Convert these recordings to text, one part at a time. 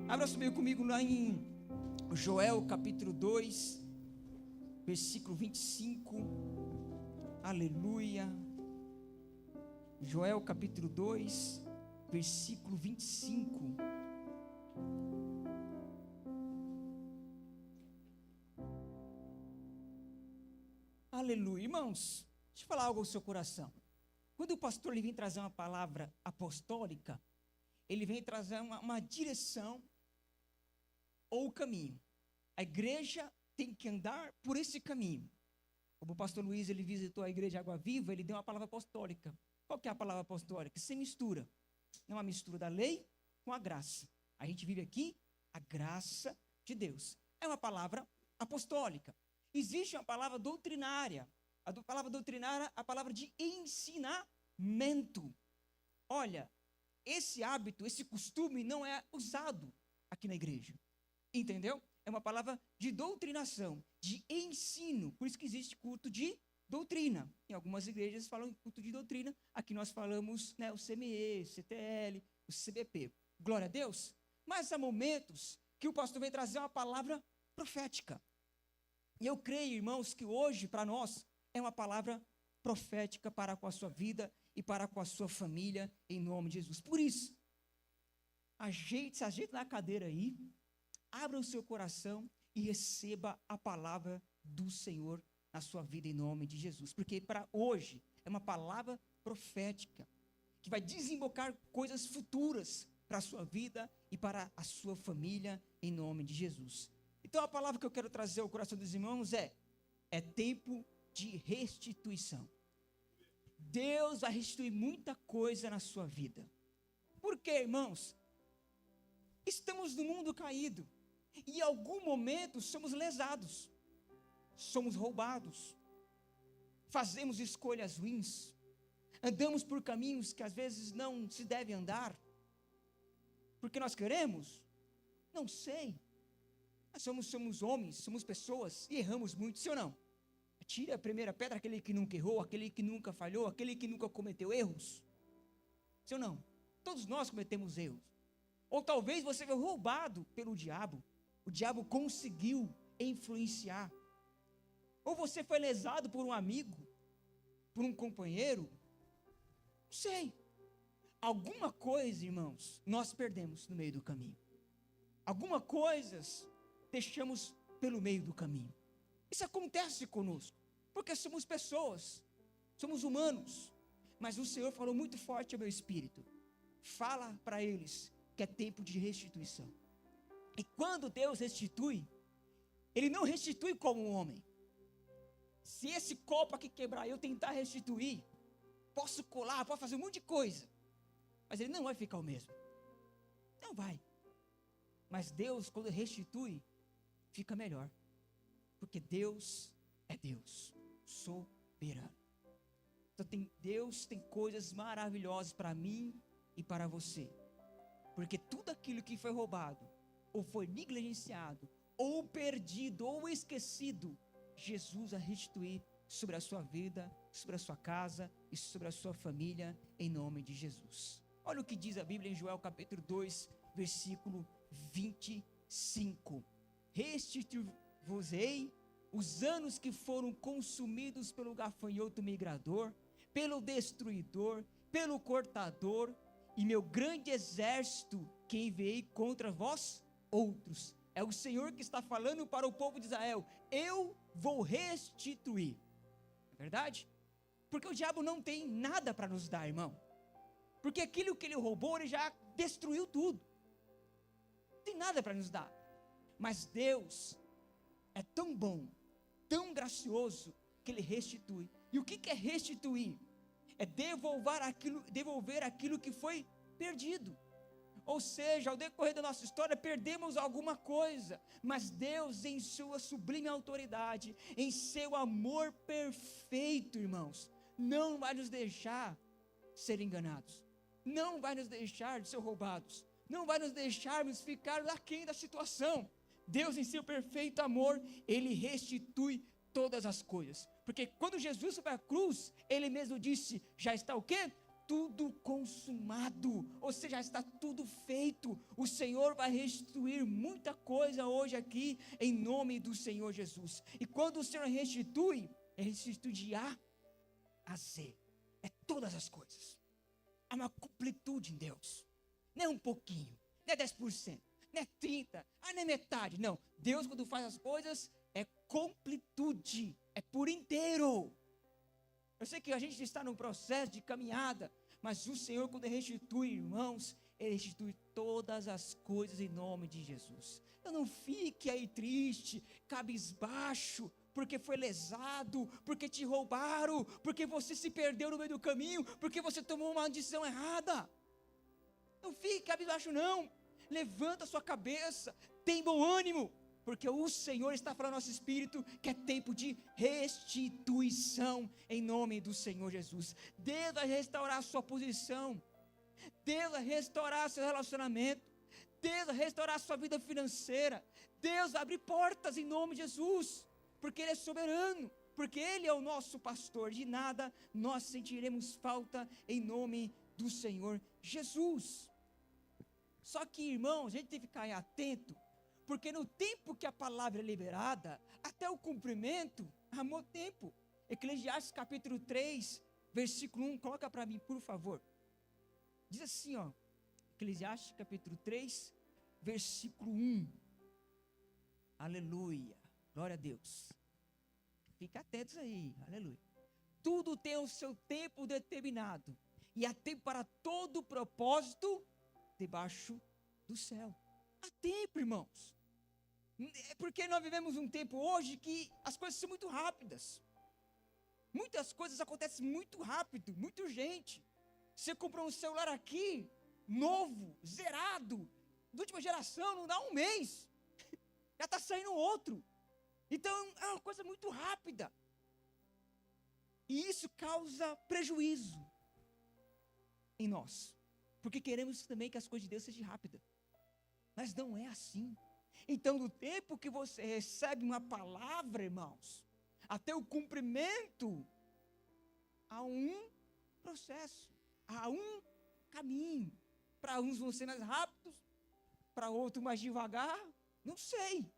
Abra comigo lá em Joel capítulo 2, versículo 25. Aleluia. Joel capítulo 2, versículo 25. Aleluia. Irmãos, deixa eu falar algo ao seu coração. Quando o pastor ele vem trazer uma palavra apostólica, ele vem trazer uma direção ou caminho. A igreja tem que andar por esse caminho. Como o pastor Luiz ele visitou a igreja Água Viva, ele deu uma palavra apostólica. Qual que é a palavra apostólica? Sem mistura. Não é uma mistura da lei com a graça. A gente vive aqui a graça de Deus. É uma palavra apostólica. Existe uma palavra doutrinária. A palavra doutrinária é a palavra de ensinamento. Olha, esse hábito, esse costume não é usado aqui na igreja. Entendeu? É uma palavra de doutrinação, de ensino. Por isso que existe culto de doutrina. Em algumas igrejas falam em culto de doutrina. Aqui nós falamos, né, o CME, o CTL, o CBP. Glória a Deus. Mas há momentos que o pastor vem trazer uma palavra profética. E eu creio, irmãos, que hoje, para nós, é uma palavra profética para com a sua vida e para com a sua família, em nome de Jesus. Por isso, se ajeita na cadeira aí, abra o seu coração e receba a palavra do Senhor na sua vida, em nome de Jesus. Porque para hoje é uma palavra profética, que vai desembocar coisas futuras para a sua vida e para a sua família, em nome de Jesus. Então a palavra que eu quero trazer ao coração dos irmãos é tempo de restituição. Deus vai restituir muita coisa na sua vida. Por quê, irmãos? Estamos no mundo caído. E em algum momento somos lesados. Somos roubados. Fazemos escolhas ruins. Andamos por caminhos que às vezes não se deve andar. Porque nós queremos? Não sei. Nós somos homens, somos pessoas e erramos muito, sim ou não? Tire a primeira pedra aquele que nunca errou, aquele que nunca falhou, aquele que nunca cometeu erros. Sim ou não? Todos nós cometemos erros. Ou talvez você foi roubado pelo diabo. O diabo conseguiu influenciar. Ou você foi lesado por um amigo, por um companheiro. Não sei. Alguma coisa, irmãos, nós perdemos no meio do caminho. Alguma coisas deixamos pelo meio do caminho. Isso acontece conosco, porque somos pessoas, somos humanos, mas o Senhor falou muito forte ao meu espírito, fala para eles que é tempo de restituição. E quando Deus restitui, Ele não restitui como um homem. Se esse copo aqui quebrar e eu tentar restituir, posso colar, posso fazer um monte de coisa, mas ele não vai ficar o mesmo, não vai. Mas Deus, quando restitui, fica melhor. Porque Deus é Deus, soberano. Então Deus tem coisas maravilhosas para mim e para você. Porque tudo aquilo que foi roubado, ou foi negligenciado, ou perdido, ou esquecido, Jesus vai restituir sobre a sua vida, sobre a sua casa e sobre a sua família, em nome de Jesus. Olha o que diz a Bíblia em Joel capítulo 2, versículo 25. Restituir-vos-ei os anos que foram consumidos pelo gafanhoto migrador, pelo destruidor, pelo cortador, e meu grande exército que enviei contra vós outros. É o Senhor que está falando para o povo de Israel. Eu vou restituir. É verdade? Porque o diabo não tem nada para nos dar, irmão. Porque aquilo que ele roubou, ele já destruiu tudo. Não tem nada para nos dar. Mas Deus é tão bom, tão gracioso, que Ele restitui. E o que é restituir? É devolver aquilo que foi perdido. Ou seja, ao decorrer da nossa história, perdemos alguma coisa, mas Deus, em sua sublime autoridade, em seu amor perfeito, irmãos, não vai nos deixar ser enganados, não vai nos deixar ser roubados, não vai nos deixarmos ficar aquém da situação. Deus, em seu perfeito amor, Ele restitui todas as coisas, porque quando Jesus foi para a cruz, Ele mesmo disse, já está o quê? tudo consumado, ou seja, já está tudo feito. O Senhor vai restituir muita coisa hoje aqui, em nome do Senhor Jesus. E quando o Senhor restitui, Ele restitui de A a Z, é todas as coisas. Há uma completude em Deus, não é um pouquinho, não é 10%, não é 30%, não é metade, não. Deus, quando faz as coisas, é completude, é por inteiro. Eu sei que a gente está num processo de caminhada, mas o Senhor, quando restitui, irmãos, Ele restitui todas as coisas em nome de Jesus. Então não fique aí triste, cabisbaixo, porque foi lesado, porque te roubaram, porque você se perdeu no meio do caminho, porque você tomou uma decisão errada. Não fique cabisbaixo não, levanta a sua cabeça, tem bom ânimo, porque o Senhor está falando ao nosso espírito que é tempo de restituição em nome do Senhor Jesus. Deus vai restaurar a sua posição, Deus vai restaurar seu relacionamento, Deus vai restaurar a sua vida financeira, Deus vai abrir portas em nome de Jesus, porque Ele é soberano, porque Ele é o nosso pastor, de nada nós sentiremos falta em nome do Senhor Jesus. Só que, irmãos, a gente tem que ficar atento, porque no tempo que a palavra é liberada, até o cumprimento, há muito tempo. Eclesiastes capítulo 3, versículo 1, coloca para mim, por favor. Diz assim, ó, Eclesiastes capítulo 3, versículo 1. Aleluia, glória a Deus. Fica atentos aí, aleluia. Tudo tem o seu tempo determinado, e há tempo para todo propósito debaixo do céu. Há tempo, irmãos. É porque nós vivemos um tempo hoje que as coisas são muito rápidas. Muitas coisas acontecem muito rápido, muito urgente. Você comprou um celular aqui, novo, zerado, da última geração, não dá um mês. Já está saindo outro. Então, é uma coisa muito rápida. E isso causa prejuízo em nós. Porque queremos também que as coisas de Deus sejam rápidas. Mas não é assim. Então, no tempo que você recebe uma palavra, irmãos, até o cumprimento, há um processo, há um caminho. Para uns vão ser mais rápidos, para outros mais devagar, não sei.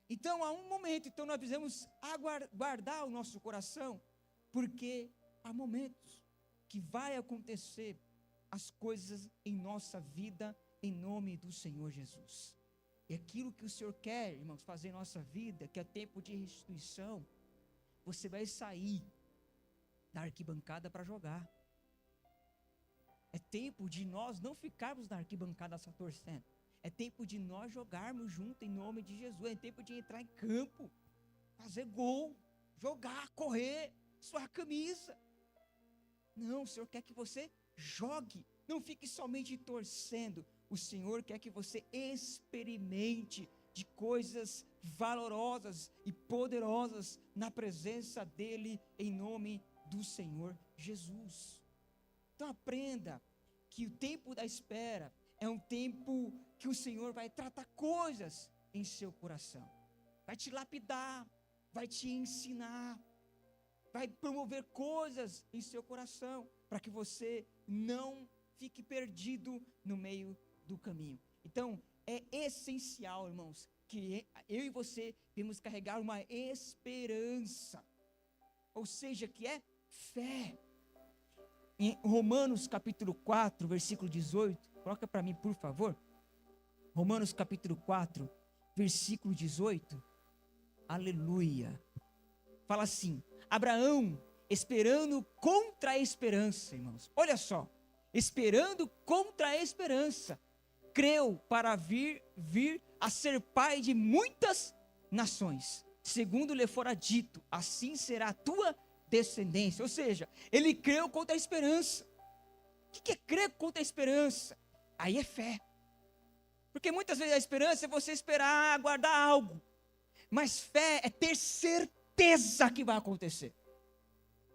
Então, há um momento, então nós precisamos guardar o nosso coração, porque há momentos que vai acontecer as coisas em nossa vida, em nome do Senhor Jesus. E aquilo que o Senhor quer, irmãos, fazer em nossa vida, que é tempo de restituição, você vai sair da arquibancada para jogar. É tempo de nós não ficarmos na arquibancada só torcendo. É tempo de nós jogarmos junto em nome de Jesus. É tempo de entrar em campo, fazer gol, jogar, correr, suar a camisa. Não, o Senhor quer que você jogue, não fique somente torcendo. O Senhor quer que você experimente de coisas valorosas e poderosas na presença dEle, em nome do Senhor Jesus. Então aprenda que o tempo da espera é um tempo que o Senhor vai tratar coisas em seu coração. Vai te lapidar, vai te ensinar, vai promover coisas em seu coração, para que você não fique perdido no meio do caminho. Então, é essencial, irmãos, que eu e você devemos carregar uma esperança, ou seja, que é fé. Em Romanos capítulo 4, versículo 18, coloca para mim, por favor. Romanos capítulo 4, versículo 18. Aleluia. Fala assim: Abraão, esperando contra a esperança, irmãos. Olha só, esperando contra a esperança, creu para vir a ser pai de muitas nações, segundo lhe fora dito, assim será a tua descendência. Ou seja, ele creu contra a esperança. O que é crer contra a esperança? Aí é fé. Porque muitas vezes a esperança é você esperar, aguardar algo, mas fé é ter certeza que vai acontecer.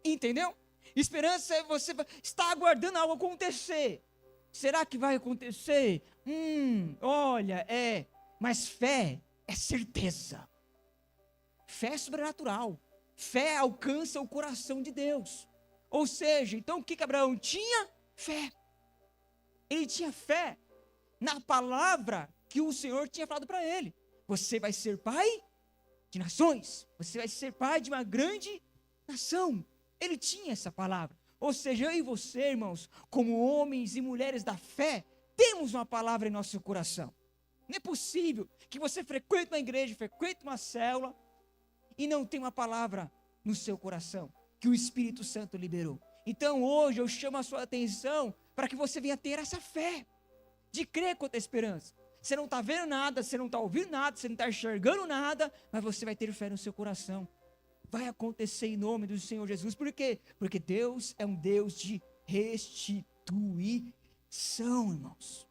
Entendeu? Esperança é você estar aguardando algo acontecer. Será que vai acontecer? Olha, mas fé é certeza. Fé é sobrenatural. Fé alcança o coração de Deus. Ou seja, então o que Abraão tinha? Fé. Ele tinha fé na palavra que o Senhor tinha falado para ele. Você vai ser pai de nações. Você vai ser pai de uma grande nação. Ele tinha essa palavra. Ou seja, eu e você, irmãos, como homens e mulheres da fé, temos uma palavra em nosso coração. Não é possível que você frequente uma igreja, frequente uma célula e não tenha uma palavra no seu coração que o Espírito Santo liberou. Então hoje eu chamo a sua atenção para que você venha ter essa fé de crer contra a esperança. Você não está vendo nada, você não está ouvindo nada, você não está enxergando nada, mas você vai ter fé no seu coração. Vai acontecer em nome do Senhor Jesus. Por quê? Porque Deus é um Deus de restituição, irmãos.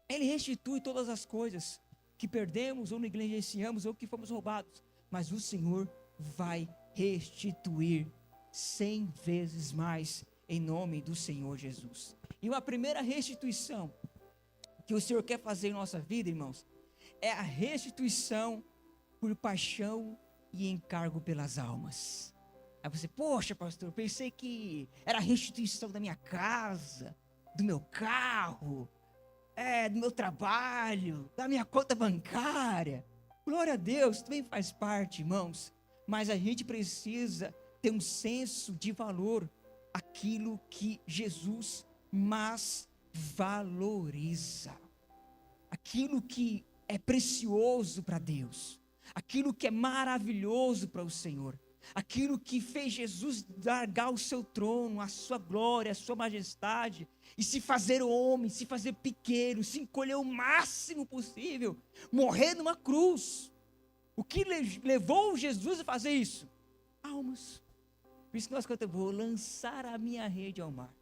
Ele restitui todas as coisas que perdemos ou negligenciamos ou que fomos roubados. Mas o Senhor vai restituir 100 vezes mais em nome do Senhor Jesus. E uma primeira restituição que o Senhor quer fazer em nossa vida, irmãos, é a restituição por paixão e encargo pelas almas. Aí você, poxa, pastor, pensei que era a restituição da minha casa, do meu carro, do meu trabalho, da minha conta bancária. Glória a Deus, também faz parte, irmãos. Mas a gente precisa ter um senso de valor, aquilo que Jesus mais valoriza. Aquilo que é precioso para Deus. Aquilo que é maravilhoso para o Senhor. Aquilo que fez Jesus largar o seu trono, a sua glória, a sua majestade, e se fazer homem, se fazer pequeno, se encolher o máximo possível, morrer numa cruz. O que levou Jesus a fazer isso? Almas. Por isso que nós cantamos, vou lançar a minha rede ao mar.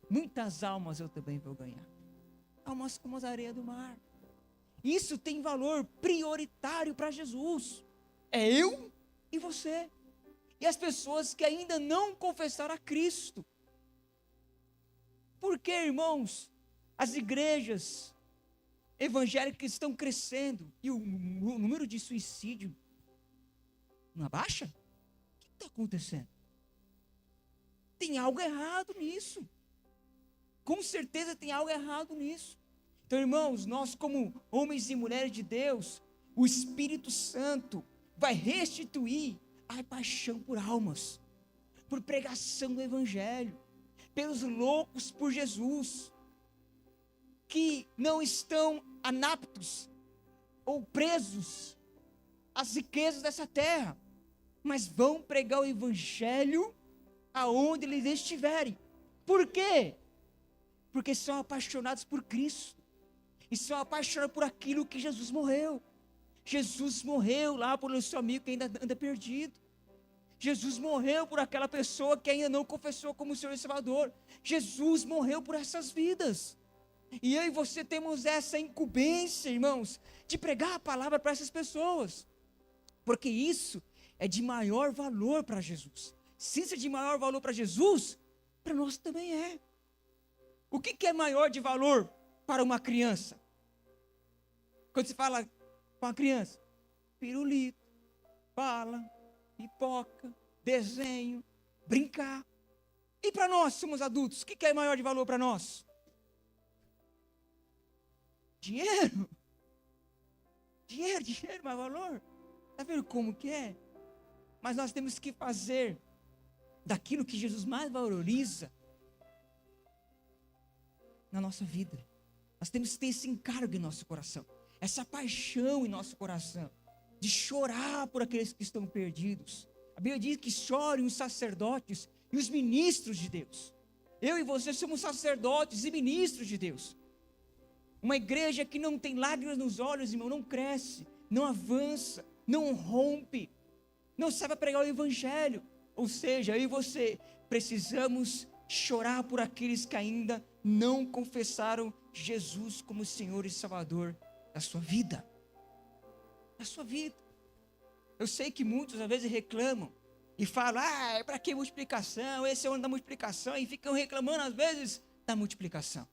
Muitas almas eu também vou ganhar. Almas como as areias do mar. Isso tem valor prioritário para Jesus. É eu e você. E as pessoas que ainda não confessaram a Cristo. Porque, irmãos, as igrejas evangélicas estão crescendo e o número de suicídio não abaixa? O que está acontecendo? Tem algo errado nisso. Com certeza tem algo errado nisso. Então, irmãos, nós como homens e mulheres de Deus, o Espírito Santo vai restituir a paixão por almas, por pregação do Evangelho, pelos loucos por Jesus, que não estão anaptos ou presos às riquezas dessa terra, mas vão pregar o Evangelho aonde eles estiverem. Por quê? Porque são apaixonados por Cristo, e são apaixonados por aquilo que Jesus morreu. Jesus morreu lá pelo seu amigo que ainda anda perdido. Jesus morreu por aquela pessoa que ainda não confessou como Senhor e Salvador. Jesus morreu por essas vidas. E eu e você temos essa incumbência, irmãos, de pregar a palavra para essas pessoas. Porque isso é de maior valor para Jesus. Se isso é de maior valor para Jesus, para nós também é. O que é maior de valor para uma criança? Quando se fala com a criança, pirulito, bala, pipoca, desenho, brincar. E para nós, somos adultos, o que é maior de valor para nós? Dinheiro. Dinheiro, mais valor. Está vendo como que é? Mas nós temos que fazer daquilo que Jesus mais valoriza na nossa vida. Nós temos que ter esse encargo em nosso coração, essa paixão em nosso coração, de chorar por aqueles que estão perdidos. A Bíblia diz que chorem os sacerdotes e os ministros de Deus. Eu e você somos sacerdotes e ministros de Deus. Uma igreja que não tem lágrimas nos olhos, irmão, não cresce, não avança, não rompe, não sabe pregar o Evangelho. Ou seja, eu e você precisamos chorar por aqueles que ainda não confessaram Jesus como Senhor e Salvador da sua vida. Da sua vida. Eu sei que muitos às vezes reclamam e falam, é para que multiplicação? Esse é o ano da multiplicação, e ficam reclamando às vezes da multiplicação.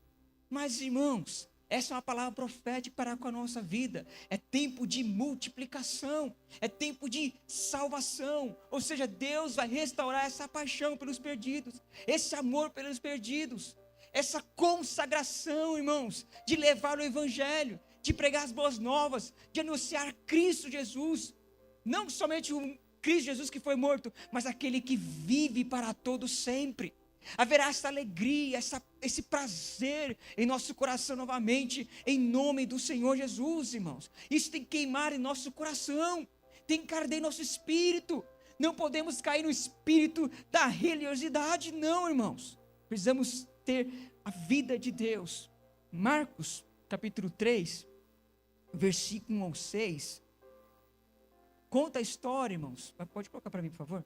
Mas, irmãos, Essa é uma palavra profética para com a nossa vida. É tempo de multiplicação. É tempo de salvação. Ou seja, Deus vai restaurar essa paixão pelos perdidos. Esse amor pelos perdidos. Essa consagração, irmãos, de levar o evangelho, de pregar as boas novas, de anunciar Cristo Jesus. Não somente o Cristo Jesus que foi morto, mas aquele que vive para todos sempre. Haverá essa alegria, esse prazer em nosso coração novamente, em nome do Senhor Jesus, irmãos. Isso tem que queimar em nosso coração, tem que arder em nosso espírito. Não podemos cair no espírito da religiosidade, não, irmãos. Precisamos ter a vida de Deus. Marcos, capítulo 3, versículo 1 ao 6. Conta a história, irmãos. Pode colocar para mim, por favor.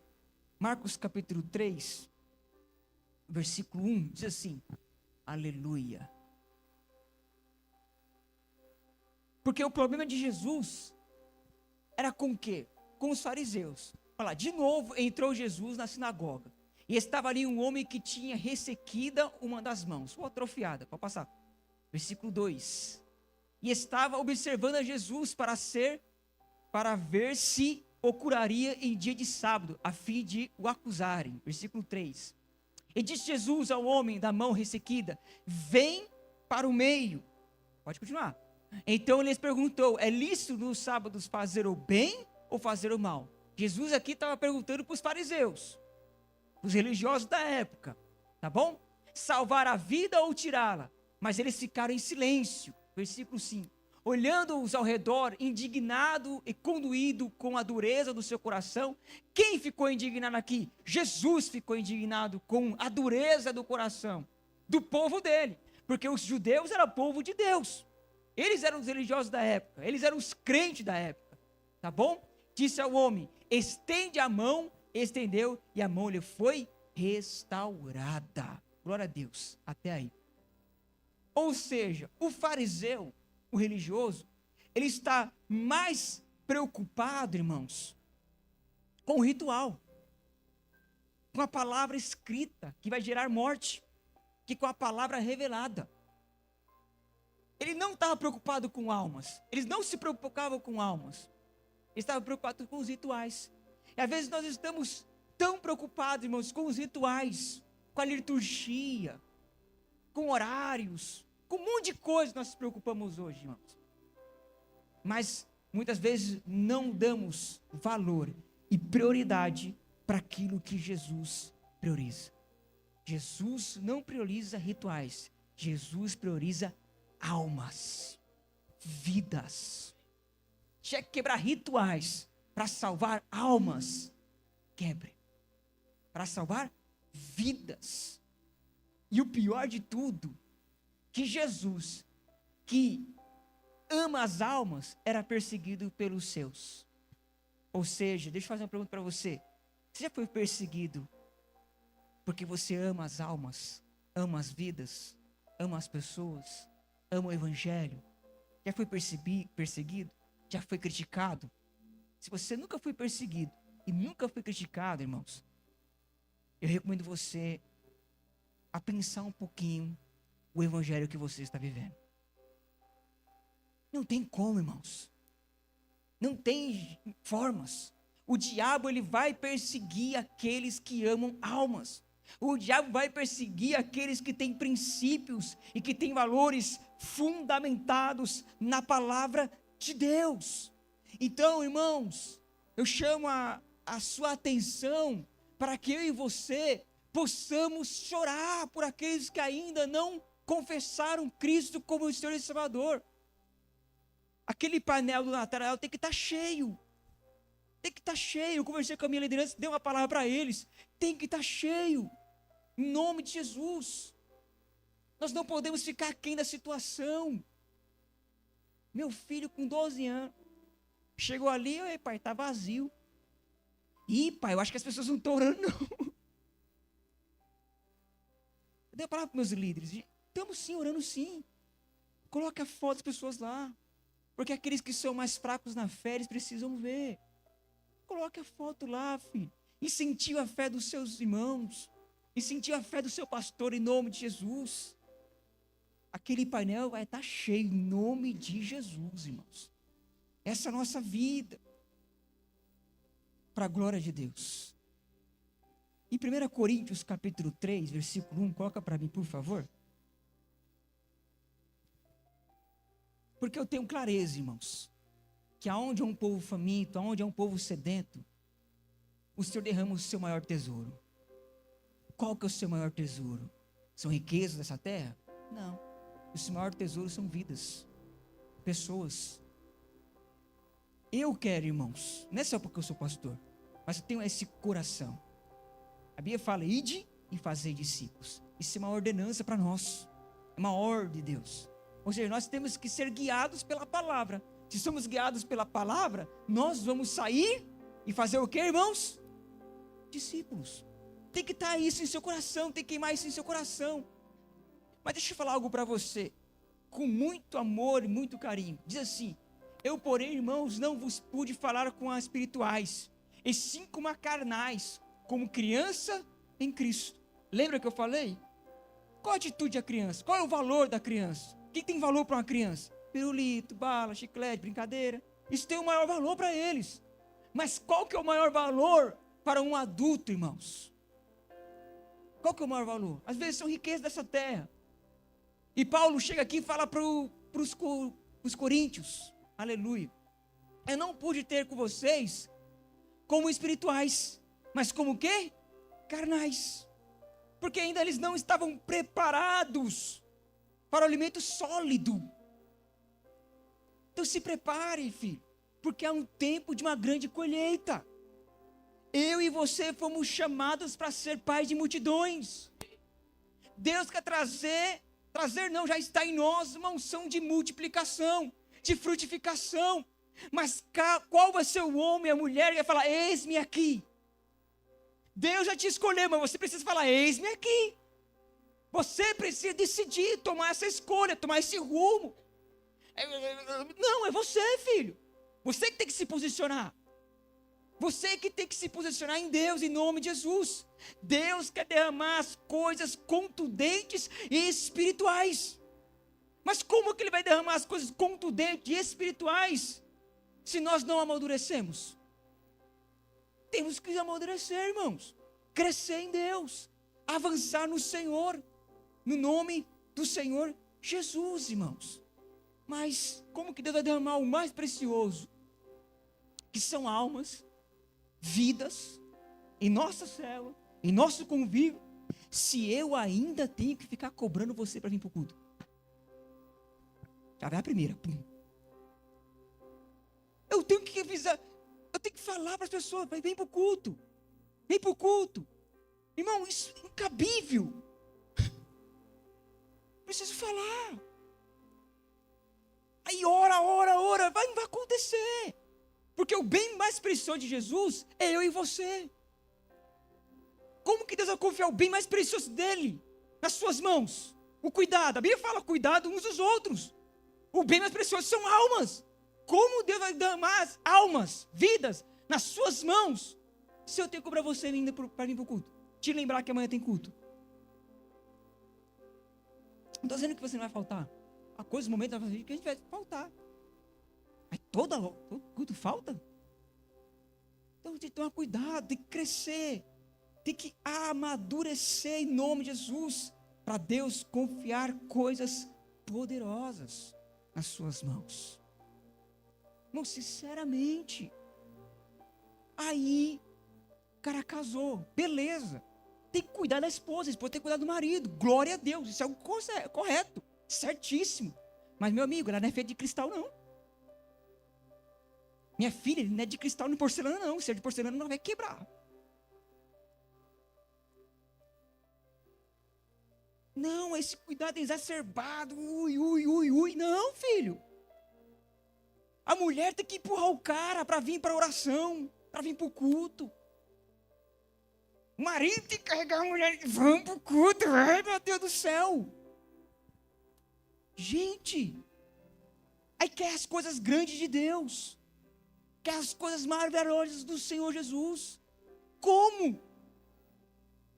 Marcos, capítulo 3. Versículo 1 diz assim: aleluia. Porque o problema de Jesus era com o quê? Com os fariseus. Olha lá, de novo entrou Jesus na sinagoga. E estava ali um homem que tinha ressequida uma das mãos, ou atrofiada, pode passar. Versículo 2. E estava observando a Jesus para ver se o curaria em dia de sábado, a fim de o acusarem. Versículo 3. E disse Jesus ao homem da mão ressequida: vem para o meio. Pode continuar. Então ele lhes perguntou: é lícito nos sábados fazer o bem ou fazer o mal? Jesus aqui estava perguntando para os fariseus, os religiosos da época, tá bom? Salvar a vida ou tirá-la? Mas eles ficaram em silêncio. Versículo 5. Olhando-os ao redor, indignado e conduído com a dureza do seu coração. Quem ficou indignado aqui? Jesus ficou indignado com a dureza do coração do povo dele, porque os judeus eram o povo de Deus. Eles eram os religiosos da época, eles eram os crentes da época, tá bom? Disse ao homem: estende a mão. Estendeu e a mão lhe foi restaurada. Glória a Deus, até aí. Ou seja, o fariseu, o religioso, ele está mais preocupado, irmãos, com o ritual, com a palavra escrita, que vai gerar morte, que com a palavra revelada. Ele não estava preocupado com almas, eles não se preocupavam com almas, eles estavam preocupados com os rituais. E às vezes nós estamos tão preocupados, irmãos, com os rituais, com a liturgia, com horários, com um monte de coisa nós nos preocupamos hoje, irmãos. Mas muitas vezes não damos valor e prioridade para aquilo que Jesus prioriza. Jesus não prioriza rituais, Jesus prioriza almas, vidas. Tinha que quebrar rituais para salvar almas. Quebre. Para salvar vidas. E o pior de tudo, que Jesus, que ama as almas, era perseguido pelos seus. Ou seja, deixa eu fazer uma pergunta para você. Você já foi perseguido porque você ama as almas, ama as vidas, ama as pessoas, ama o evangelho? Já foi perseguido? Já foi criticado? Se você nunca foi perseguido e nunca foi criticado, irmãos, eu recomendo você a pensar um pouquinho o evangelho que você está vivendo. Não tem como, irmãos. Não tem formas. O diabo, ele vai perseguir aqueles que amam almas. O diabo vai perseguir aqueles que têm princípios e que têm valores fundamentados na palavra de Deus. Então, irmãos, eu chamo a sua atenção para que eu e você possamos chorar por aqueles que ainda não confessaram Cristo como o Senhor e Salvador. Aquele painel do Natal tem que estar cheio. Tem que estar cheio. Eu conversei com a minha liderança, dei uma palavra para eles. Tem que estar cheio. Em nome de Jesus. Nós não podemos ficar aquém da situação. Meu filho com 12 anos. Chegou ali, oi pai, está vazio. Ih pai, eu acho que as pessoas não estão orando não. Eu dei a palavra para meus líderes. Estamos sim, orando sim. Coloque a foto das pessoas lá. Porque aqueles que são mais fracos na fé, eles precisam ver. Coloque a foto lá, filho. Incentive a fé dos seus irmãos. Incentive a fé do seu pastor em nome de Jesus. aquele painel vai estar cheio em nome de Jesus, irmãos. Essa é a nossa vida, para a glória de Deus. Em 1 Coríntios capítulo 3, versículo 1, coloca para mim, por favor. Porque eu tenho clareza, irmãos, que aonde é um povo faminto, aonde é um povo sedento, o Senhor derrama o seu maior tesouro. Qual que é o seu maior tesouro? São riquezas dessa terra? Não. O seu maior tesouro são vidas, pessoas. Eu quero, irmãos, não é só porque eu sou pastor, mas eu tenho esse coração. A Bíblia fala, ide e fazei discípulos. Isso é uma ordenança para nós, é uma ordem de Deus. Ou seja, nós temos que ser guiados pela palavra. Se somos guiados pela palavra, nós vamos sair e fazer o que, irmãos? Discípulos. Tem que estar isso em seu coração, tem que queimar isso em seu coração. Mas deixa eu falar algo para você, com muito amor e muito carinho. Diz assim, eu porém, irmãos, não vos pude falar com as espirituais, e sim com as carnais, como criança em Cristo. Lembra que eu falei? Qual a atitude da criança? Qual é o valor da criança? O que tem valor para uma criança? Pirulito, bala, chiclete, brincadeira. Isso tem o maior valor para eles. Mas qual que é o maior valor para um adulto, irmãos? Qual que é o maior valor? Às vezes são riquezas dessa terra. E Paulo chega aqui e fala para os coríntios, aleluia, eu não pude ter com vocês como espirituais, mas como o quê? Carnais. Porque ainda eles não estavam preparados para o alimento sólido. Então se prepare, filho, porque é um tempo de uma grande colheita. Eu e você fomos chamados para ser pais de multidões. Deus quer trazer não, já está em nós, uma unção de multiplicação, de frutificação. Mas qual vai ser o homem, a mulher que vai falar, eis-me aqui? Deus já te escolheu, mas você precisa falar, eis-me aqui. Você precisa decidir, tomar essa escolha, tomar esse rumo. Não, é você, filho. Você que tem que se posicionar. Você que tem que se posicionar em Deus, em nome de Jesus. Deus quer derramar as coisas contundentes e espirituais. Mas como que Ele vai derramar as coisas contundentes e espirituais, se nós não amadurecemos? Temos que amadurecer, irmãos. Crescer em Deus. Avançar no Senhor. No nome do Senhor Jesus, irmãos. Mas como que Deus vai derramar o mais precioso? Que são almas, vidas, em nossa célula, em nosso convívio, se eu ainda tenho que ficar cobrando você para vir para o culto? Já vai a primeira. Pum. Eu tenho que avisar, eu tenho que falar para as pessoas, vem para o culto. Vem para o culto. Irmão, isso é incabível. Preciso falar. Aí ora, não vai acontecer. Porque o bem mais precioso de Jesus é eu e você. Como que Deus vai confiar o bem mais precioso dele nas suas mãos? O cuidado, a Bíblia fala cuidado uns dos outros. O bem mais precioso são almas. Como Deus vai derramar as almas, vidas, nas suas mãos, se eu tenho que cobrar você ainda para vir para o culto? Te lembrar que amanhã tem culto. Não estou dizendo que você não vai faltar. Há coisas, momentos da vida que a gente vai faltar. Mas todo culto falta? Então tem que tomar cuidado, tem que crescer, tem que amadurecer em nome de Jesus, para Deus confiar coisas poderosas nas suas mãos. Não, sinceramente. Aí, o cara casou, beleza. Tem que cuidar da esposa, a esposa tem que cuidar do marido. Glória a Deus, isso é algo correto, certíssimo. Mas, meu amigo, ela não é feita de cristal, não. Minha filha não é de cristal nem porcelana, não. Se é de porcelana, não vai quebrar. Não, esse cuidado exacerbado. Ui. Não, filho. A mulher tem que empurrar o cara para vir para a oração, para vir para o culto. O marido tem que carregar a mulher. Vamos para o culto. Ai, meu Deus do céu. Gente. Aí quer as coisas grandes de Deus. Quer as coisas maravilhosas do Senhor Jesus. Como?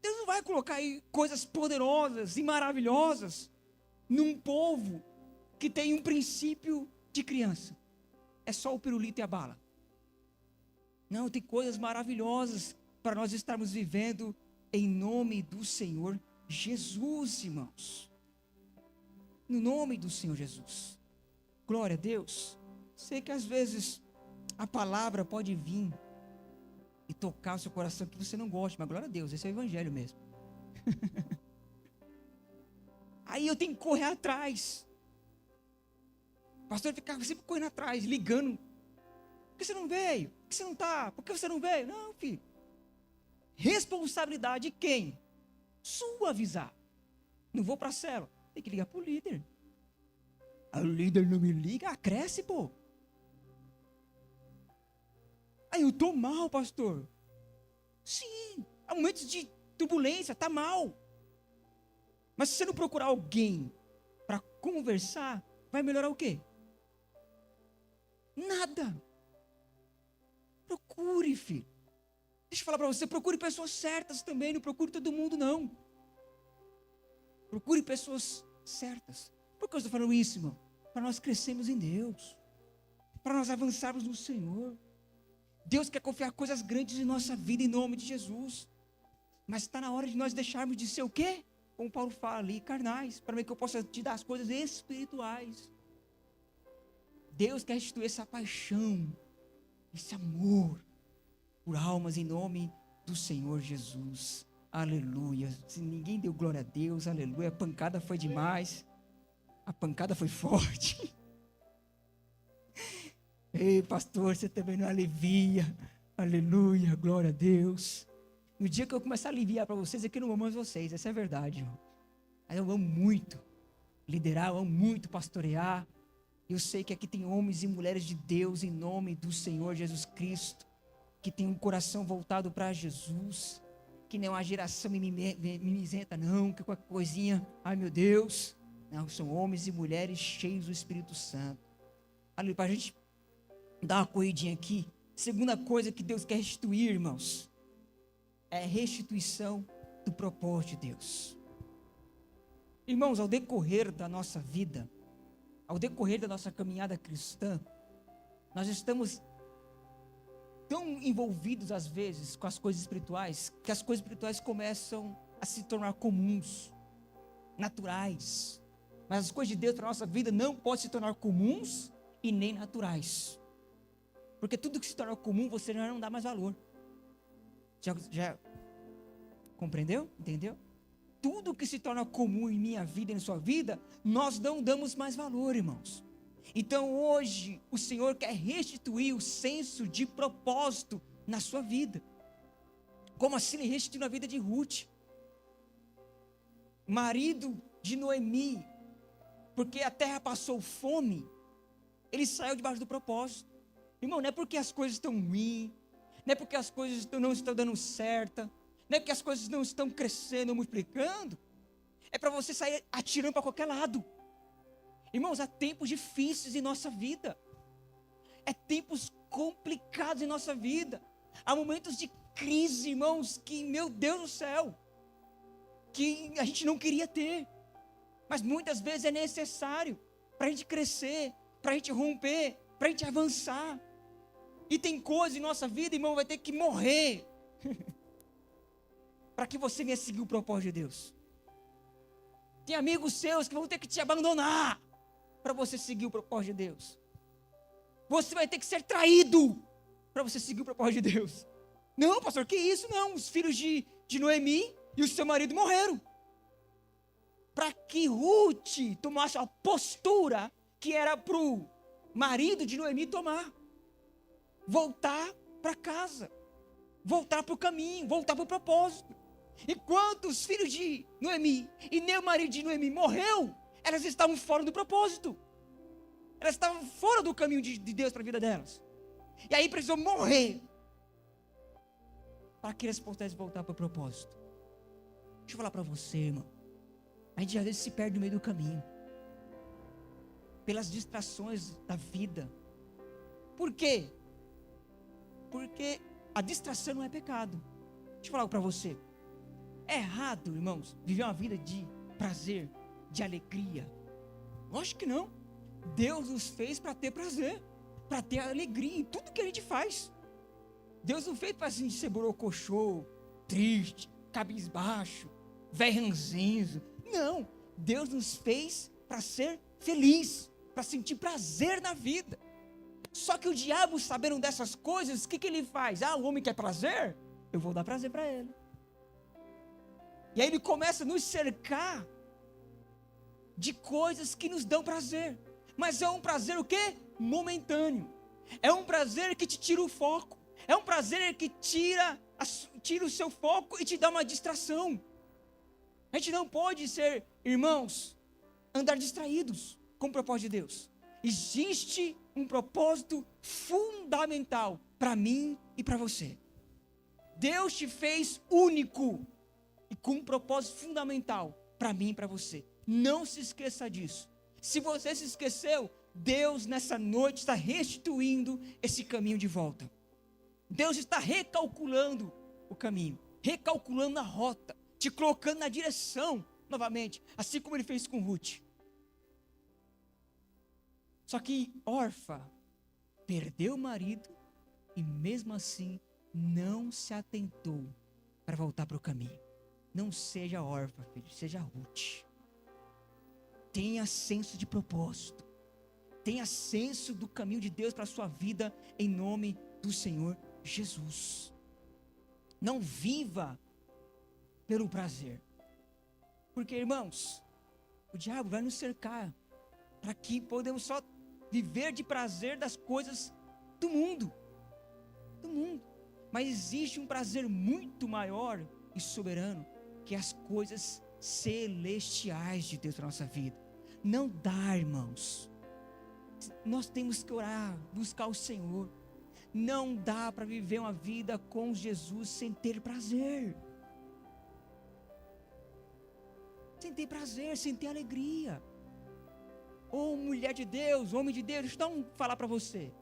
Deus não vai colocar aí coisas poderosas e maravilhosas num povo que tem um princípio de criança. É só o pirulito e a bala. Não, tem coisas maravilhosas para nós estarmos vivendo em nome do Senhor Jesus, irmãos. No nome do Senhor Jesus. Glória a Deus. Sei que às vezes a palavra pode vir e tocar o seu coração que você não gosta, mas glória a Deus, esse é o evangelho mesmo. Aí eu tenho que correr atrás. O pastor ficava sempre correndo atrás, ligando. Por que você não veio? Por que você não está? Por que você não veio? Não, filho. Responsabilidade de quem? Sua avisar. Não vou para a célula. Tem que ligar para o líder. O líder não me liga. Ah, cresce, pô. Aí eu estou mal, pastor. Sim, há momentos de turbulência, está mal. Mas se você não procurar alguém para conversar, vai melhorar o quê? Nada. Procure, filho. Deixa eu falar para você, procure pessoas certas também, não procure todo mundo, não. Procure pessoas certas. Por que eu estou falando isso, irmão? Para nós crescermos em Deus. Para nós avançarmos no Senhor. Deus quer confiar coisas grandes em nossa vida, em nome de Jesus. Mas está na hora de nós deixarmos de ser o quê? Como Paulo fala ali, carnais. Para que eu possa te dar as coisas espirituais. Deus quer restituir essa paixão, esse amor por almas em nome do Senhor Jesus. Aleluia. Se ninguém deu glória a Deus, aleluia. A pancada foi demais. A pancada foi forte. Ei, pastor, você também não alivia. Aleluia, glória a Deus. No dia que eu começar a aliviar para vocês, é que eu não amo mais vocês. Essa é a verdade, irmão. Mas eu amo muito liderar, eu amo muito pastorear. Eu sei que aqui tem homens e mulheres de Deus em nome do Senhor Jesus Cristo, que tem um coração voltado para Jesus, que não é uma geração mimizenta, não, que qualquer coisinha, ai meu Deus. Não, são homens e mulheres cheios do Espírito Santo. Ali, para a gente dar uma corridinha aqui, segunda coisa que Deus quer restituir, irmãos, é a restituição do propósito de Deus. Irmãos, ao decorrer da nossa vida, ao decorrer da nossa caminhada cristã, nós estamos tão envolvidos às vezes com as coisas espirituais, que as coisas espirituais começam a se tornar comuns, naturais. Mas as coisas de Deus para a nossa vida não podem se tornar comuns e nem naturais. Porque tudo que se torna comum, você já não dá mais valor. Já compreendeu? Entendeu? Tudo que se torna comum em minha vida e em sua vida, nós não damos mais valor, irmãos. Então hoje, o Senhor quer restituir o senso de propósito na sua vida. Como assim Ele restituiu na vida de Ruth? Marido de Noemi, porque a terra passou fome, ele saiu debaixo do propósito. Irmão, não é porque as coisas estão ruins, não é porque as coisas não estão dando certo, não é porque as coisas não estão crescendo, multiplicando, é para você sair atirando para qualquer lado. Irmãos, há tempos difíceis em nossa vida, há tempos complicados em nossa vida, há momentos de crise, irmãos, que, meu Deus do céu, que a gente não queria ter, mas muitas vezes é necessário para a gente crescer, para a gente romper, para a gente avançar. E tem coisas em nossa vida, irmão, vai ter que morrer para que você venha seguir o propósito de Deus. Tem amigos seus que vão ter que te abandonar para você seguir o propósito de Deus. Você vai ter que ser traído para você seguir o propósito de Deus. Não, pastor, que isso? Não, os filhos de Noemi e o seu marido morreram para que Ruth tomasse a postura que era para o marido de Noemi tomar. Voltar para casa, voltar para o caminho, voltar para o propósito. Enquanto os filhos de Noemi e nem o marido de Noemi morreu, elas estavam fora do propósito. Elas estavam fora do caminho de Deus para a vida delas. E aí precisou morrer para que eles pudessem voltar para o propósito. Deixa eu falar para você, irmão. A gente às vezes se perde no meio do caminho, pelas distrações da vida. Por quê? Porque a distração não é pecado. Deixa eu falar algo para você. É errado, irmãos, viver uma vida de prazer, de alegria. Lógico que não. Deus nos fez para ter prazer, para ter alegria em tudo que a gente faz. Deus não fez para a gente ser borocochô, triste, cabisbaixo, velho ranzinzo. Não, Deus nos fez para ser feliz, para sentir prazer na vida. Só que o diabo, sabendo dessas coisas, o que ele faz? O homem quer prazer? Eu vou dar prazer para ele. E aí ele começa a nos cercar de coisas que nos dão prazer. Mas é um prazer o quê? Momentâneo. É um prazer que te tira o foco. É um prazer que tira o seu foco e te dá uma distração. A gente não pode ser, irmãos, andar distraídos com o propósito de Deus. Existe um propósito fundamental para mim e para você. Deus te fez único e com um propósito fundamental para mim e para você. Não se esqueça disso. Se você se esqueceu, Deus nessa noite está restituindo esse caminho de volta. Deus está recalculando o caminho, recalculando a rota, te colocando na direção novamente, assim como ele fez com Ruth. Só que Orfa perdeu o marido e mesmo assim não se atentou para voltar para o caminho. Não seja Orfa, filho, seja Ruth. Tenha senso de propósito. Tenha senso do caminho de Deus para a sua vida, em nome do Senhor Jesus. Não viva pelo prazer. Porque, irmãos, o diabo vai nos cercar para que podemos só viver de prazer das coisas do mundo. Do mundo. Mas existe um prazer muito maior e soberano, que é as coisas celestiais de Deus para a nossa vida. Não dá, irmãos. Nós temos que orar, buscar o Senhor. Não dá para viver uma vida com Jesus sem ter prazer. Sem ter prazer, sem ter alegria. Mulher de Deus, homem de Deus, deixa eu falar para você.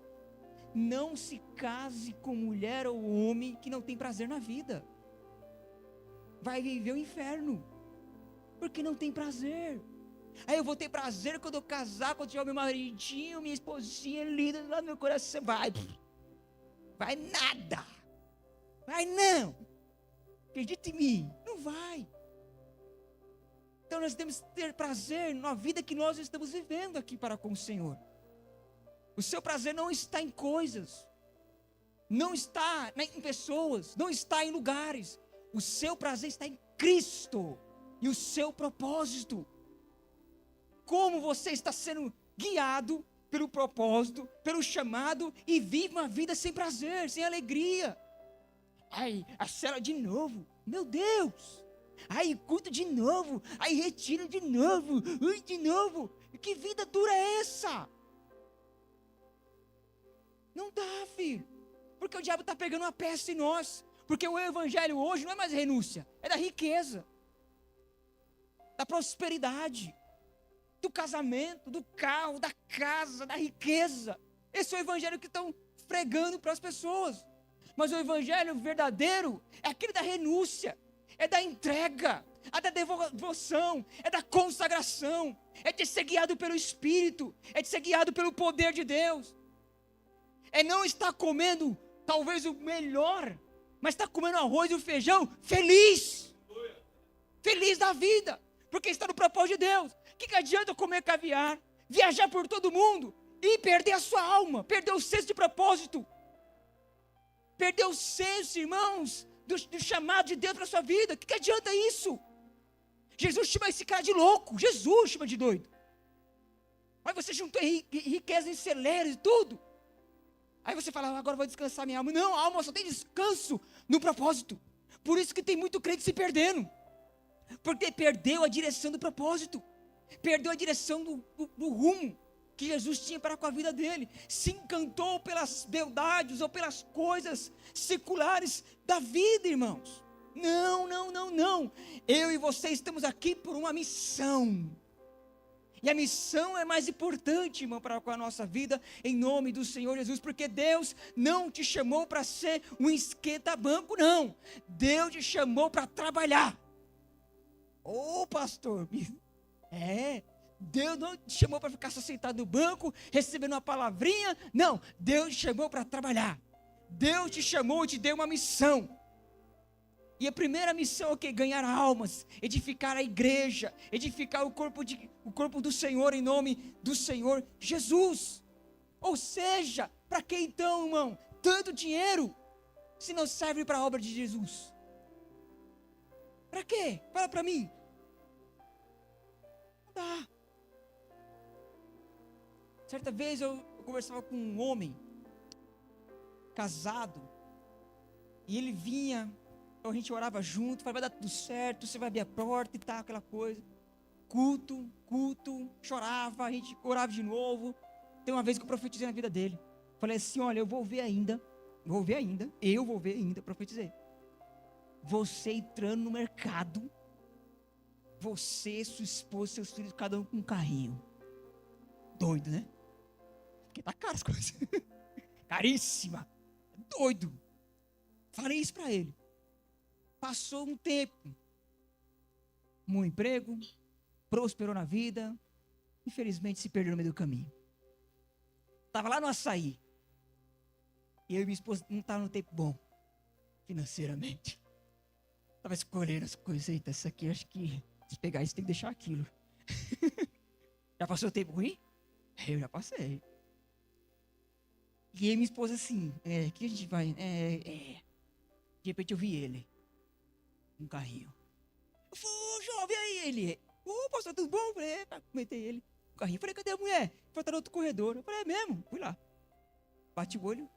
Não se case com mulher ou homem que não tem prazer na vida. Vai viver o inferno. Porque não tem prazer. Aí eu vou ter prazer quando eu casar, quando tiver meu maridinho, minha esposinha linda lá no meu coração. Vai nada. Vai não. Acredita em mim. Não vai. Então nós temos que ter prazer na vida que nós estamos vivendo aqui para com o Senhor. O seu prazer não está em coisas. Não está em pessoas. Não está em lugares. O seu prazer está em Cristo. E o seu propósito. Como você está sendo guiado pelo propósito, pelo chamado, e vive uma vida sem prazer, sem alegria. A cela de novo, meu Deus. Culto de novo, retiro de novo, de novo. Que vida dura é essa? Não dá, filho. Porque o diabo está pegando uma peça em nós. Porque o evangelho hoje não é mais renúncia, é da riqueza, da prosperidade, do casamento, do carro, da casa, da riqueza. Esse é o evangelho que estão pregando para as pessoas. Mas o evangelho verdadeiro é aquele da renúncia, é da entrega, é da devoção, é da consagração, é de ser guiado pelo Espírito, é de ser guiado pelo poder de Deus. É não estar comendo talvez o melhor, mas estar comendo arroz e o feijão feliz. Feliz da vida, porque está no propósito de Deus. O que adianta comer caviar, viajar por todo mundo e perder a sua alma, perder o senso de propósito, perder o senso, irmãos, do chamado de Deus para a sua vida? O que adianta isso? Jesus chama esse cara de louco, Jesus chama de doido. Aí você juntou riqueza em celeiros e tudo. Aí você fala, agora eu vou descansar minha alma. Não, a alma só tem descanso no propósito. Por isso que tem muito crente se perdendo. Porque perdeu a direção do propósito. Perdeu a direção do rumo que Jesus tinha para com a vida dele. Se encantou pelas beldades ou pelas coisas seculares da vida, irmãos. Não. Eu e você estamos aqui por uma missão. E a missão é mais importante, irmão, para com a nossa vida, em nome do Senhor Jesus, porque Deus não te chamou para ser um esquenta-banco, não. Deus te chamou para trabalhar. Pastor, Deus não te chamou para ficar só sentado no banco, recebendo uma palavrinha. Não, Deus te chamou para trabalhar. Deus te chamou e te deu uma missão. E a primeira missão é o quê? Ganhar almas, edificar a igreja, edificar o corpo do Senhor em nome do Senhor Jesus. Ou seja, para que então, irmão, tanto dinheiro, se não serve para a obra de Jesus? Para quê? Fala para mim. Não dá. Certa vez eu conversava com um homem, casado, e ele vinha, a gente orava junto, falava, vai dar tudo certo, você vai abrir a porta e tal, aquela coisa. Culto, chorava, a gente orava de novo. Tem uma vez que eu profetizei na vida dele. Falei assim, olha, eu vou ver ainda, profetizei. Você entrando no mercado, você, sua esposa, seus filhos, cada um com um carrinho. Doido, né? Porque tá caro as coisas. Caríssima. Doido. Falei isso para ele. Passou um tempo. Um emprego, prosperou na vida, infelizmente se perdeu no meio do caminho. Estava lá no Açaí. E eu e minha esposa não estavam no tempo bom, financeiramente. Estava escolhendo as coisas. Eita, isso aqui, acho que se pegar isso tem que deixar aquilo. Já passou o tempo ruim? Eu já passei. E aí minha esposa assim, que a gente vai? De repente eu vi ele. Um carrinho. Eu falei, jovem, aí ele. Pastor, tudo bom? Eu falei, comentei ele. Um carrinho. Eu falei, cadê a mulher? Ele falou, tá no outro corredor. Eu falei, é mesmo? Fui lá. Bati o olho.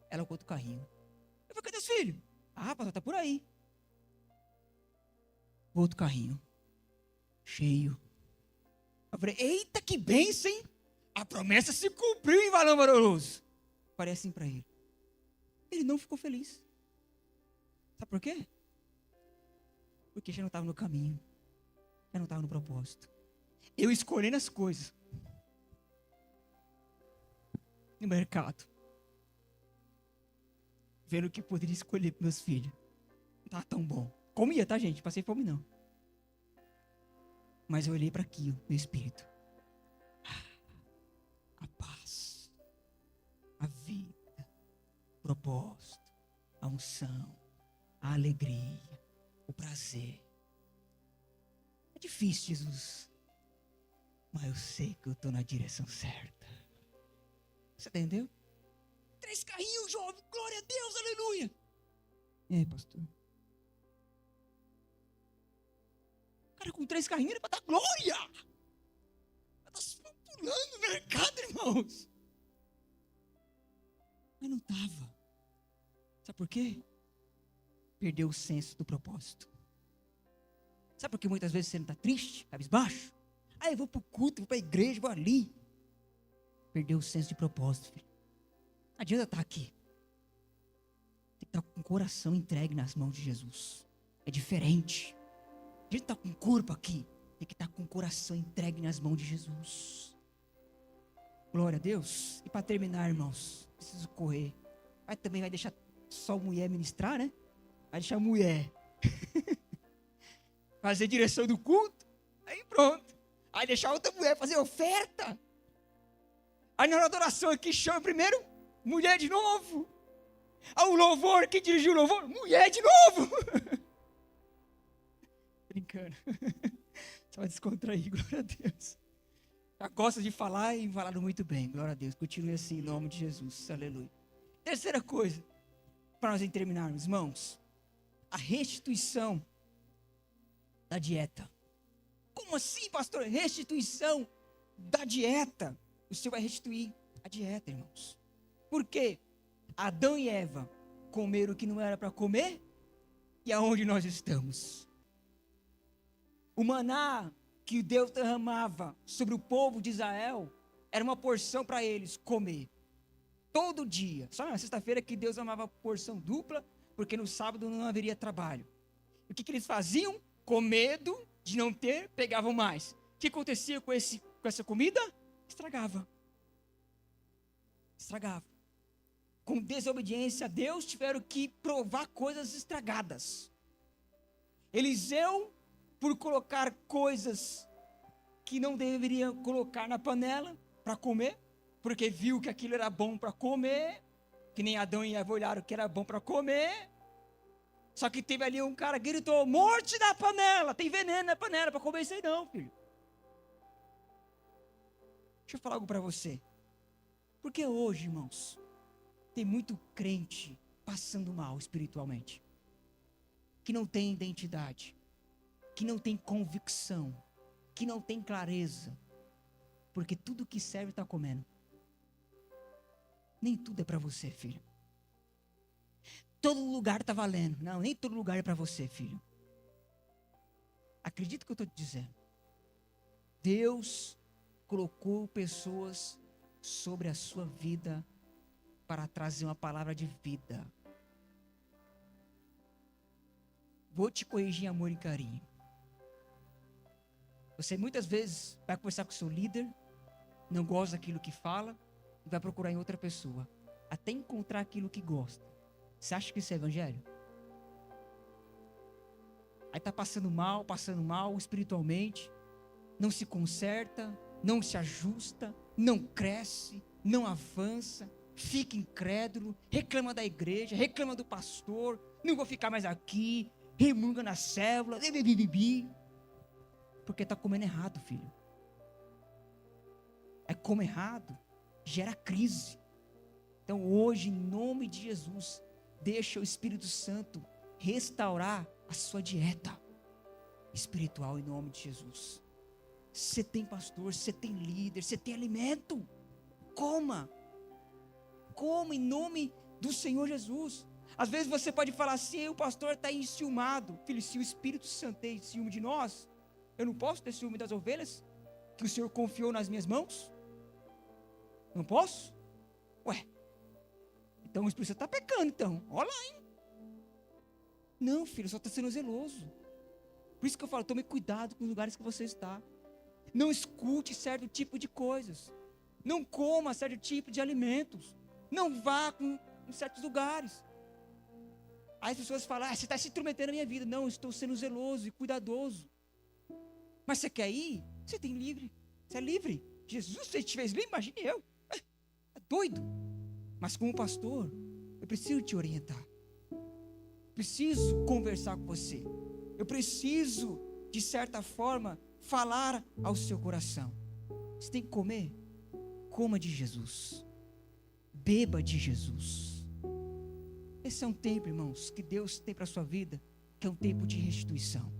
Ela com outro carrinho. Eu falei, cadê os filhos? Pastor, tá por aí. Outro carrinho. Cheio. Eu falei, eita, que bênção, hein? A promessa se cumpriu em Valão Valoroso. Falei assim para ele. Ele não ficou feliz. Sabe por quê? Porque já não estava no caminho. Já não estava no propósito. Eu escolhendo as coisas. No mercado. Vendo o que poderia escolher para meus filhos. Não estava tão bom. Comia, tá, gente? Passei fome, não. Mas eu olhei para aquilo, meu espírito. A paz. A vida. O propósito. A unção. A alegria. O prazer. É difícil, Jesus. Mas eu sei que eu estou na direção certa. Você entendeu? 3 carrinhos, jovem. Glória a Deus, aleluia. E aí, pastor? Cara, com 3 carrinhos era para dar glória. Está pulando no mercado, irmãos. Mas não estava. Sabe por quê? Perdeu o senso do propósito. Sabe por que muitas vezes você não está triste, cabisbaixo? Eu vou para o culto, vou para a igreja, vou ali. Perdeu o senso de propósito, filho. Não adianta estar aqui. Tem que estar com o coração entregue nas mãos de Jesus. É diferente. A gente está com o corpo aqui. Tem que estar com o coração entregue nas mãos de Jesus. Glória a Deus. E para terminar, irmãos, preciso correr. Também vai deixar só a mulher ministrar, né? Vai deixar a mulher fazer direção do culto. Aí pronto. Aí deixar outra mulher fazer oferta. Aí na adoração aqui chama primeiro mulher de novo. O louvor, quem dirigiu o louvor? Mulher de novo. Brincando. Só vai descontrair, glória a Deus. Já gosta de falar e falaram muito bem, glória a Deus. Continue assim em nome de Jesus, aleluia. Terceira coisa, para nós terminarmos, irmãos. A restituição da dieta. Como assim, pastor? Restituição da dieta. O Senhor vai restituir a dieta, irmãos. Por quê? Adão e Eva comeram o que não era para comer. E aonde nós estamos? O maná que Deus derramava sobre o povo de Israel era uma porção para eles comer. Todo dia. Só na sexta-feira que Deus amava porção dupla, porque no sábado não haveria trabalho. E o que eles faziam? Com medo de não ter, pegavam mais. O que acontecia com essa comida? Estragava. Com desobediência a Deus, tiveram que provar coisas estragadas. Eliseu, por colocar coisas que não deveria colocar na panela para comer, porque viu que aquilo era bom para comer, que nem Adão e Eva olharam que era bom para comer. Só que teve ali um cara que gritou: morte da panela, tem veneno na panela para comer isso aí não, filho. Deixa eu falar algo para você. Porque hoje, irmãos, tem muito crente passando mal espiritualmente, que não tem identidade, que não tem convicção, que não tem clareza, porque tudo que serve está comendo. Nem tudo é para você, filho. Todo lugar está valendo. Não, nem todo lugar é para você, filho. Acredita o que eu estou te dizendo. Deus colocou pessoas sobre a sua vida para trazer uma palavra de vida. Vou te corrigir em amor e carinho. Você muitas vezes vai conversar com o seu líder, não gosta daquilo que fala, e vai procurar em outra pessoa, até encontrar aquilo que gosta. Você acha que isso é evangelho? Aí está passando mal espiritualmente, não se conserta, não se ajusta, não cresce, não avança, fica incrédulo, reclama da igreja, reclama do pastor, não vou ficar mais aqui, remunga na célula, porque está comendo errado, filho. É come errado, gera crise. Então hoje, em nome de Jesus, deixa o Espírito Santo restaurar a sua dieta espiritual em nome de Jesus. Você tem pastor, você tem líder, você tem alimento. Coma em nome do Senhor Jesus. Às vezes você pode falar assim: o pastor está enciumado. Filho, se o Espírito Santo tem ciúme de nós, eu não posso ter ciúme das ovelhas que o Senhor confiou nas minhas mãos? Não posso? Ué, então o Espírito Santo está pecando então. Olha lá, hein? Não, filho, só está sendo zeloso. Por isso que eu falo, tome cuidado com os lugares que você está. Não escute certo tipo de coisas. Não coma certo tipo de alimentos. Não vá em certos lugares. Aí as pessoas falam: você está se intrometendo na minha vida. Não, eu estou sendo zeloso e cuidadoso. Mas você quer ir? Você tem livre. Você é livre. Jesus, se ele te fez livre, imagine eu. É doido. Mas como pastor, eu preciso te orientar. Preciso conversar com você. Eu preciso, de certa forma, falar ao seu coração. Você tem que comer? Coma de Jesus. Beba de Jesus. Esse é um tempo, irmãos, que Deus tem para a sua vida, que é um tempo de restituição.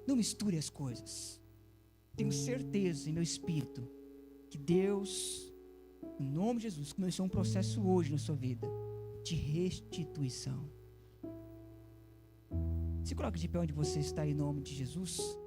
Não misture as coisas. Tenho certeza em meu espírito que Deus, em nome de Jesus, começou um processo hoje na sua vida de restituição. Se coloque de pé onde você está em nome de Jesus.